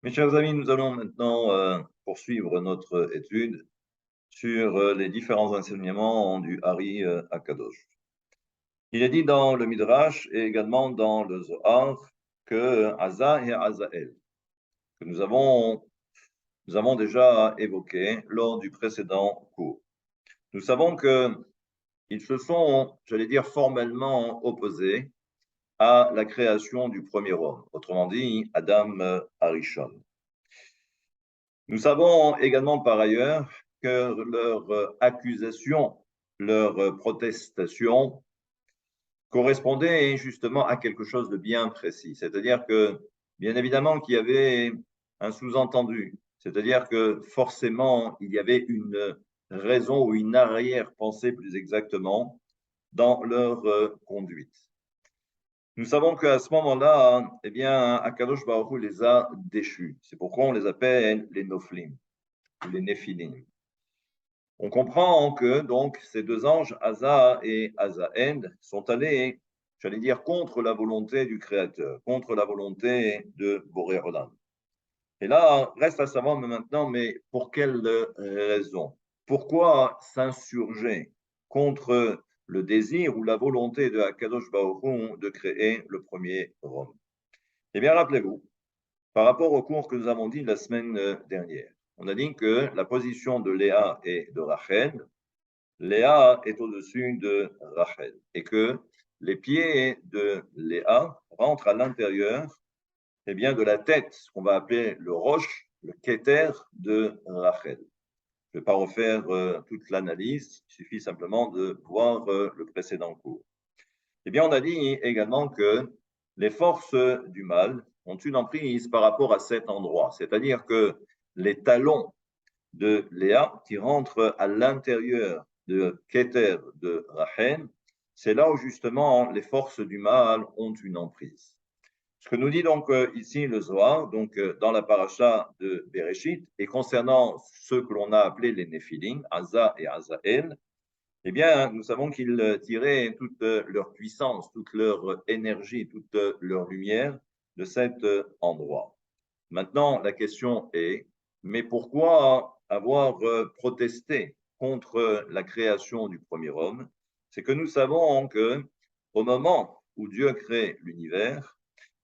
Mes chers amis, nous allons maintenant poursuivre notre étude sur les différents enseignements du Hari Akadosh. Il est dit dans le Midrash et également dans le Zohar que Asa et Azael, que nous avons déjà évoqué lors du précédent cours. Nous savons qu'ils se sont, j'allais dire, formellement opposés à la création du premier homme, autrement dit Adam Arishon. Nous savons également par ailleurs que leur accusation, leur protestation correspondait justement à quelque chose de bien précis. C'est-à-dire que, bien évidemment, qu'il y avait un sous-entendu. C'est-à-dire que forcément, il y avait une raison ou une arrière-pensée plus exactement dans leur conduite. Nous savons qu'à ce moment-là, eh bien, Akadosh Baruch Hu les a déchus. C'est pourquoi on les appelle les Noflim, ou les Néphilim. On comprend que donc ces deux anges, Asa et Azaël, sont allés, j'allais dire, contre la volonté du Créateur, contre la volonté de Boré Olam. Et là, reste à savoir maintenant, mais pour quelle raison? Pourquoi s'insurger contre le désir ou la volonté de Akadosh Baruch Hu de créer le premier homme? Eh bien, rappelez-vous, par rapport au cours que nous avons dit la semaine dernière, on a dit que la position de Léa et de Rachel, Léa est au-dessus de Rachel et que les pieds de Léa rentrent à l'intérieur eh bien, de la tête, ce qu'on va appeler le roche, le kéter de Rachel. Je ne vais pas refaire toute l'analyse, il suffit simplement de voir le précédent cours. Eh bien, on a dit également que les forces du mal ont une emprise par rapport à cet endroit, c'est-à-dire que les talons de Léa qui rentrent à l'intérieur de Keter de Rachel, c'est là où justement les forces du mal ont une emprise. Ce que nous dit donc ici le Zohar, donc dans la paracha de Bereshit, et concernant ceux que l'on a appelés les Néphilim, Asa et Azaël, eh bien, nous savons qu'ils tiraient toute leur puissance, toute leur énergie, toute leur lumière de cet endroit. Maintenant, la question est, mais pourquoi avoir protesté contre la création du premier homme? C'est que nous savons que au moment où Dieu crée l'univers,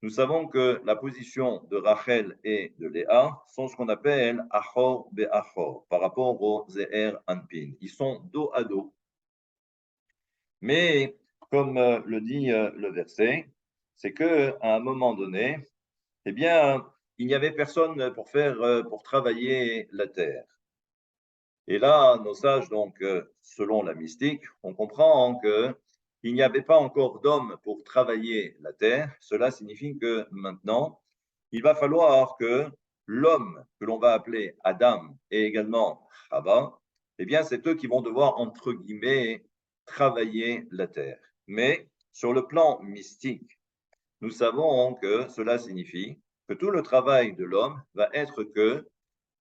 nous savons que la position de Rachel et de Léa sont ce qu'on appelle Achor Be'achor par rapport au Zeher Anpin. Ils sont dos à dos. Mais comme le dit le verset, c'est qu'à un moment donné, eh bien, il n'y avait personne pour travailler la terre. Et là, nos sages, donc, selon la mystique, on comprend qu'il n'y avait pas encore d'homme pour travailler la terre. Cela signifie que maintenant, il va falloir que l'homme que l'on va appeler Adam et également Chava, eh bien, c'est eux qui vont devoir, entre guillemets, travailler la terre. Mais sur le plan mystique, nous savons que cela signifie que tout le travail de l'homme va être que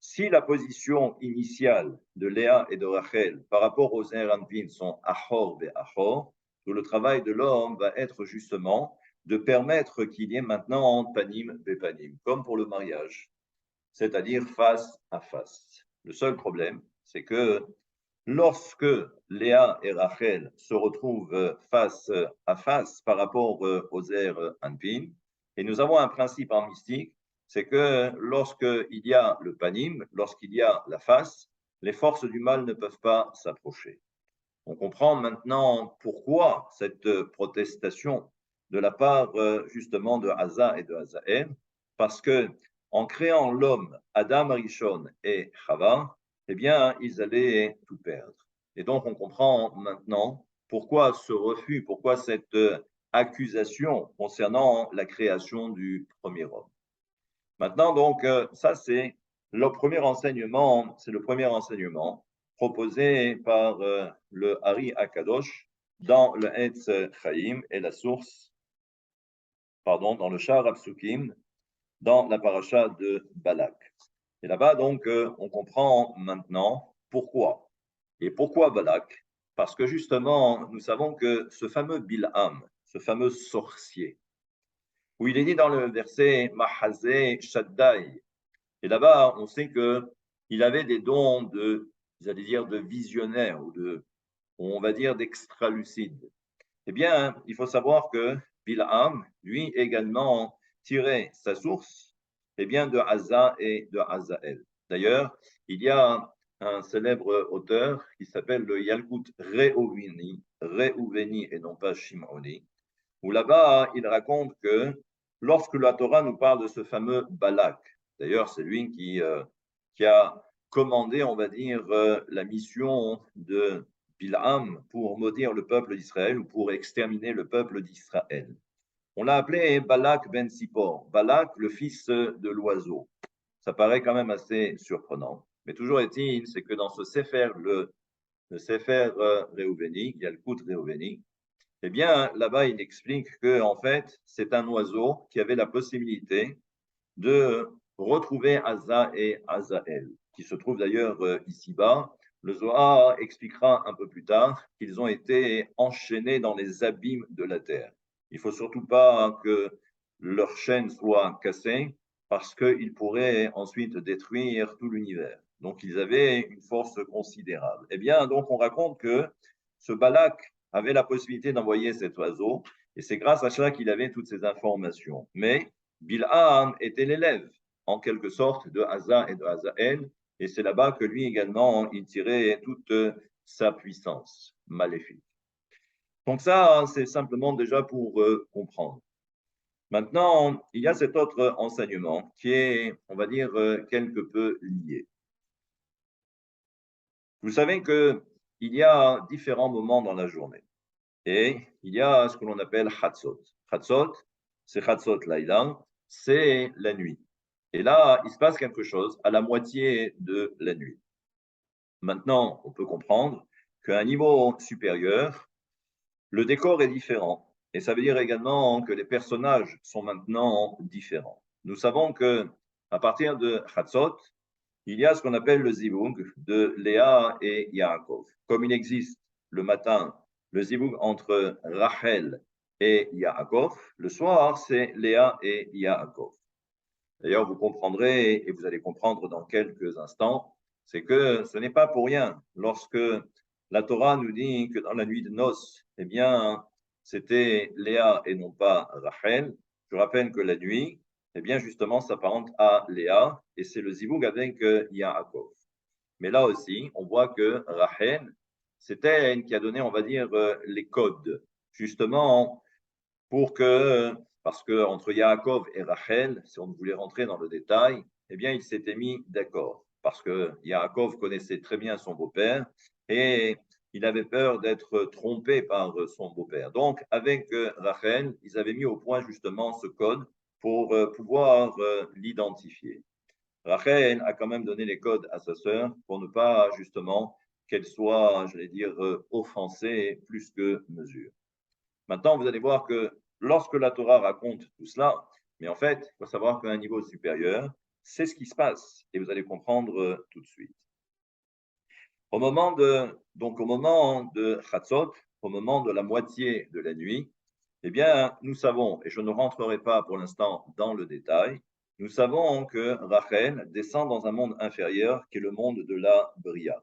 si la position initiale de Léa et de Rachel par rapport aux Zeranpin sont Achor et Achor, tout le travail de l'homme va être justement de permettre qu'il y ait maintenant Panim Bepanim, comme pour le mariage, c'est-à-dire face à face. Le seul problème, c'est que lorsque Léa et Rachel se retrouvent face à face par rapport aux Zer Anpin, et nous avons un principe en mystique, c'est que lorsqu'il y a le panim, lorsqu'il y a la face, les forces du mal ne peuvent pas s'approcher. On comprend maintenant pourquoi cette protestation de la part justement de Asa et de Hazaël, parce que en créant l'homme, Adam Rishon et Chava, eh bien, ils allaient tout perdre. Et donc, on comprend maintenant pourquoi ce refus, pourquoi cette accusation concernant la création du premier homme. Maintenant, donc, ça, c'est le premier enseignement, proposé par le Hari Akadosh dans le Etz Chaim et la source, pardon, dans le Shar Apsukim, dans la paracha de Balak. Et là-bas, donc, on comprend maintenant pourquoi. Et pourquoi Balak? Parce que justement, nous savons que ce fameux Bilham, ce fameux sorcier, où il est dit dans le verset Mahazé Shaddai, Et là-bas, on sait qu'il avait des dons j'allais dire, de visionnaire ou on va dire d'extralucide. Eh bien, il faut savoir que Bilham, lui également, tirait sa source eh bien, de Haza et de Hazaël. D'ailleurs, il y a un célèbre auteur qui s'appelle le Yalkut Rehouveni et non pas Shimoni, où là-bas, il raconte que lorsque la Torah nous parle de ce fameux Balak, d'ailleurs, c'est lui qui a commandé, on va dire, la mission de Bilham pour maudire le peuple d'Israël ou pour exterminer le peuple d'Israël. On l'a appelé Balak ben Sipor, Balak, le fils de l'oiseau. Ça paraît quand même assez surprenant. Mais toujours est-il, c'est que dans ce Sefer, le Sefer Réouveni, il y a le Kout Réouveni, eh bien, là-bas, il explique que, en fait, c'est un oiseau qui avait la possibilité de retrouver Asa et Azaël, qui se trouvent d'ailleurs ici-bas. Le Zohar expliquera un peu plus tard qu'ils ont été enchaînés dans les abîmes de la terre. Il ne faut surtout pas que leur chaîne soit cassée parce qu'ils pourraient ensuite détruire tout l'univers. Donc, ils avaient une force considérable. Eh bien, donc, on raconte que ce Balak avait la possibilité d'envoyer cet oiseau et c'est grâce à cela qu'il avait toutes ces informations. Mais Bilham était l'élève, en quelque sorte, de Asa et de Hazaël, et c'est là-bas que lui également, il tirait toute sa puissance maléfique. Donc ça, c'est simplement déjà pour comprendre. Maintenant, il y a cet autre enseignement qui est, on va dire, quelque peu lié. Vous savez qu'il y a différents moments dans la journée. Et il y a ce que l'on appelle Chatzot. Chatzot, c'est Chatzot Laïla, c'est la nuit. Et là, il se passe quelque chose à la moitié de la nuit. Maintenant, on peut comprendre qu'à un niveau supérieur, le décor est différent. Et ça veut dire également que les personnages sont maintenant différents. Nous savons que à partir de Chatzot, il y a ce qu'on appelle le zivug de Léa et Yaakov. Comme il existe le matin le zivug entre Rachel et Yaakov, le soir, c'est Léa et Yaakov. D'ailleurs, vous comprendrez, et vous allez comprendre dans quelques instants, c'est que ce n'est pas pour rien. Lorsque la Torah nous dit que dans la nuit de noces, eh bien, c'était Léa et non pas Rachel, je rappelle que la nuit, eh bien, justement, s'apparente à Léa, et c'est le zivug avec Yaakov. Mais là aussi, on voit que Rachel, c'était elle qui a donné, on va dire, les codes, justement, pour que, parce que entre Yaakov et Rachel, si on voulait rentrer dans le détail, eh bien, ils s'étaient mis d'accord, parce que Yaakov connaissait très bien son beau-père et il avait peur d'être trompé par son beau-père. Donc, avec Rachel, ils avaient mis au point justement ce code pour pouvoir l'identifier. Rachel a quand même donné les codes à sa sœur pour ne pas justement qu'elle soit, je vais dire, offensée plus que mesure. Maintenant, vous allez voir que lorsque la Torah raconte tout cela, mais en fait, il faut savoir qu'à un niveau supérieur, c'est ce qui se passe et vous allez comprendre tout de suite. Donc au moment de Chatzot, au moment de la moitié de la nuit, eh bien, nous savons, et je ne rentrerai pas pour l'instant dans le détail, nous savons que Rachel descend dans un monde inférieur qui est le monde de la Bria.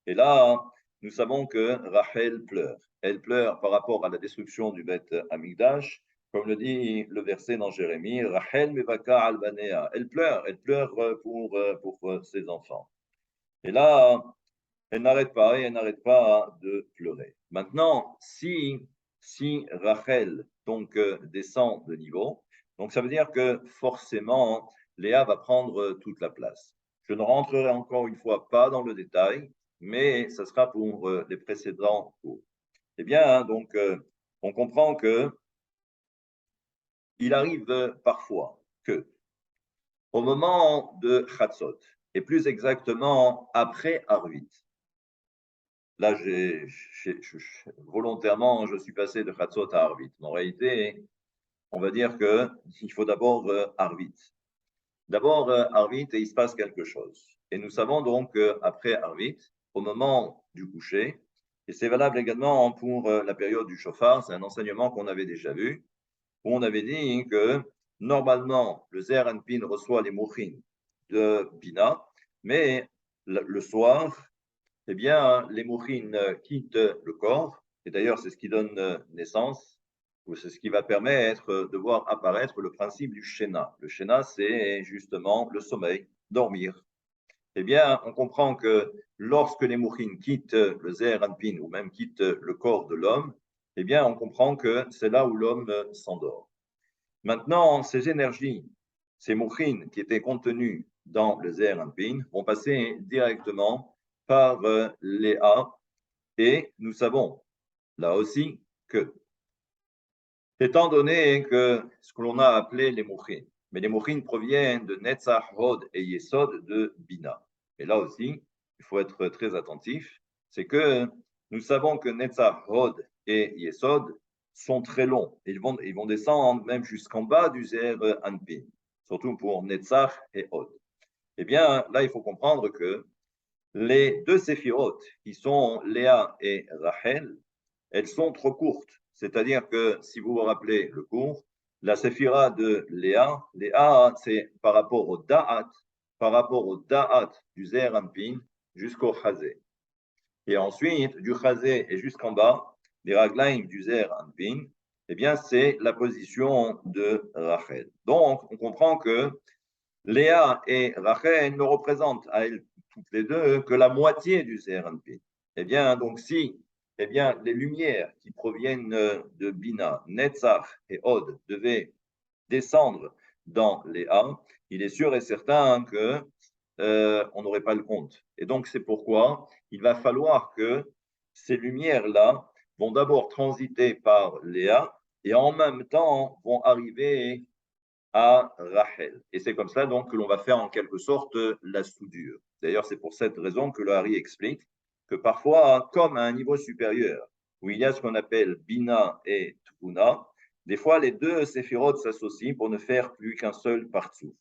Et là, nous savons que Rachel pleure. Elle pleure par rapport à la destruction du Beth Amikdash, comme le dit le verset dans Jérémie, Rachel mevaka albanea. Elle pleure pour ses enfants. Et là, elle n'arrête pas et elle n'arrête pas de pleurer. Maintenant, si Rachel donc descend de niveau, donc ça veut dire que forcément Léa va prendre toute la place. Je ne rentrerai encore une fois pas dans le détail, mais ça sera pour les précédents cours. Eh bien, donc on comprend que il arrive parfois que au moment de Chatzot, et plus exactement après Arvit, là, volontairement, je suis passé de Chatzot à Arvit. En réalité, on va dire qu'il faut d'abord Arvit. D'abord Arvit et il se passe quelque chose. Et nous savons donc qu'après Arvit, au moment du coucher, et c'est valable également pour la période du chauffard, c'est un enseignement qu'on avait déjà vu, où on avait dit que normalement, le Zer Anpin reçoit les mouchines de Bina, mais le soir, eh bien, les mourines quittent le corps, et d'ailleurs, c'est ce qui donne naissance, ou c'est ce qui va permettre de voir apparaître le principe du Shena. Le Shena, c'est justement le sommeil, dormir. Eh bien, on comprend que lorsque les mourines quittent le Zeher Anpin, ou même quittent le corps de l'homme, eh bien, on comprend que c'est là où l'homme s'endort. Maintenant, ces énergies, ces mourines qui étaient contenues dans le Zeher Anpin vont passer directement par Léa, et nous savons là aussi que, étant donné que ce que l'on a appelé les mourines, mais les mourines proviennent de Netzach, Hod et Yesod de Bina. Et là aussi, il faut être très attentif, c'est que nous savons que Netzach, Hod et Yesod sont très longs. Ils vont descendre même jusqu'en bas du Zeher Anpin, surtout pour Netzach et Hod. Eh bien, là, il faut comprendre que les deux séphirotes, qui sont Léa et Rachel, elles sont trop courtes. C'est-à-dire que, si vous vous rappelez le cours, la séphira de Léa, c'est par rapport au Da'at du Zeher Anpin jusqu'au Chazé. Et ensuite, du Chazé et jusqu'en bas, les Raglaim du Zeher Anpin, eh bien, c'est la position de Rachel. Donc, on comprend que Léa et Rachel ne représentent à elles toutes les deux que la moitié du Zeher Anpin. Eh bien, donc si les lumières qui proviennent de Bina, Netzach et Hod devaient descendre dans Léa, il est sûr et certain que on n'aurait pas le compte. Et donc, c'est pourquoi il va falloir que ces lumières-là vont d'abord transiter par Léa et en même temps vont arriver à Rachel. Et c'est comme ça donc que l'on va faire en quelque sorte la soudure. D'ailleurs, c'est pour cette raison que le Hari explique que parfois, comme à un niveau supérieur, où il y a ce qu'on appelle Bina et Tbuna, des fois les deux séphirotes s'associent pour ne faire plus qu'un seul partsouf.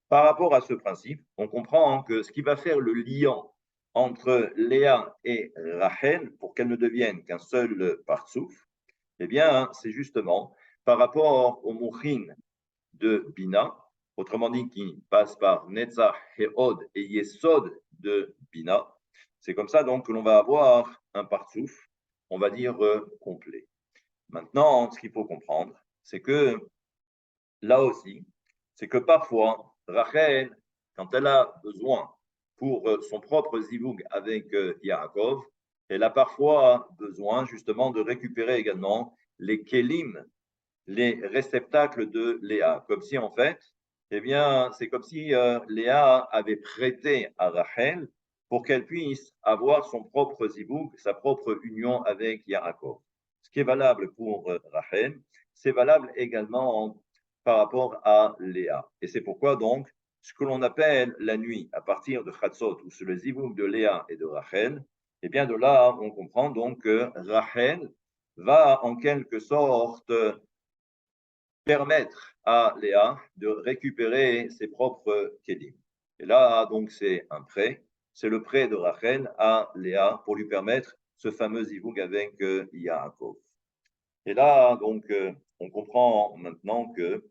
Par rapport à ce principe, on comprend que ce qui va faire le liant entre Léa et Rachel, pour qu'elles ne deviennent qu'un seul partsouf, eh bien, c'est justement par rapport au mouchin de Bina, autrement dit qui passe par Netzach, Hod et Yesod de Bina. C'est comme ça donc que l'on va avoir un partsouf, on va dire complet. Maintenant, ce qu'il faut comprendre, c'est que là aussi, c'est que parfois, Rachel, quand elle a besoin pour son propre zivoug avec Yaakov, elle a parfois besoin justement de récupérer également les kelim, les réceptacles de Léa, comme si en fait, eh bien, c'est comme si Léa avait prêté à Rachel pour qu'elle puisse avoir son propre zibouk, sa propre union avec Yaakov. Ce qui est valable pour Rachel, c'est valable également par rapport à Léa. Et c'est pourquoi donc, ce que l'on appelle la nuit, à partir de Chatzot, ou sur le zibouk de Léa et de Rachel, eh bien de là, on comprend donc que Rachel va en quelque sorte permettre à Léa de récupérer ses propres kelim. Et là, donc, c'est un prêt. C'est le prêt de Rachel à Léa pour lui permettre ce fameux zivoug avec Yaakov. Et là, donc, on comprend maintenant que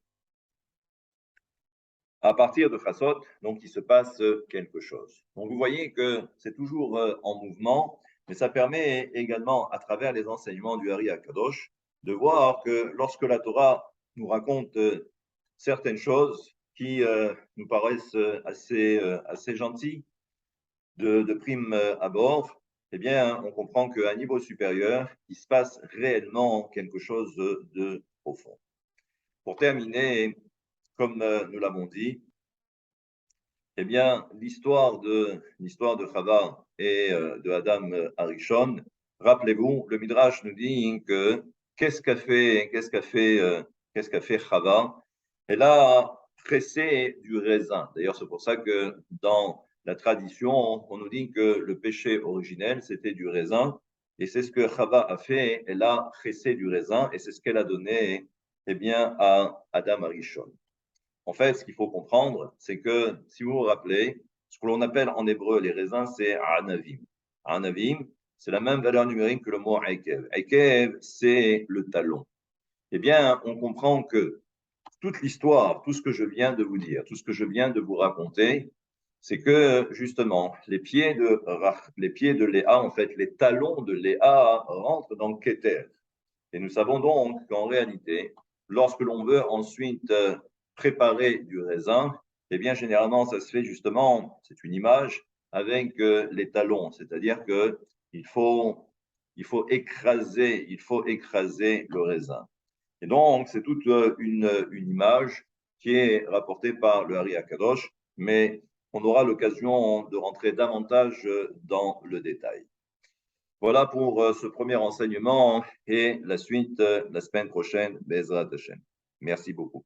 à partir de Chassot, donc, il se passe quelque chose. Donc, vous voyez que c'est toujours en mouvement, mais ça permet également, à travers les enseignements du Hari HaKadosh, de voir que lorsque la Torah nous raconte certaines choses qui nous paraissent assez gentilles de prime abord, eh bien, on comprend qu'à un niveau supérieur, il se passe réellement quelque chose de profond. Pour terminer, comme nous l'avons dit, eh bien, l'histoire de Chava et de Adam Arishon, rappelez-vous, le Midrash nous dit que qu'est-ce qu'a fait Chava? Elle a pressé du raisin. D'ailleurs, c'est pour ça que dans la tradition, on nous dit que le péché originel, c'était du raisin. Et c'est ce que Chava a fait. Elle a pressé du raisin et c'est ce qu'elle a donné eh bien, à Adam Arishon. En fait, ce qu'il faut comprendre, c'est que, si vous vous rappelez, ce que l'on appelle en hébreu les raisins, c'est anavim. Anavim, c'est la même valeur numérique que le mot akev. Akev, c'est le talon. Eh bien, on comprend que toute l'histoire, tout ce que je viens de vous dire, tout ce que je viens de vous raconter, c'est que justement, les pieds de Léa, en fait, les talons de Léa rentrent dans Kéter. Et nous savons donc qu'en réalité, lorsque l'on veut ensuite préparer du raisin, eh bien, généralement, ça se fait justement, c'est une image, avec les talons, c'est-à-dire que il faut, il faut écraser le raisin. Et donc, c'est toute une image qui est rapportée par le Hari Akadosh, mais on aura l'occasion de rentrer davantage dans le détail. Voilà pour ce premier enseignement et la suite la semaine prochaine, Bezrat Hashem. Merci beaucoup.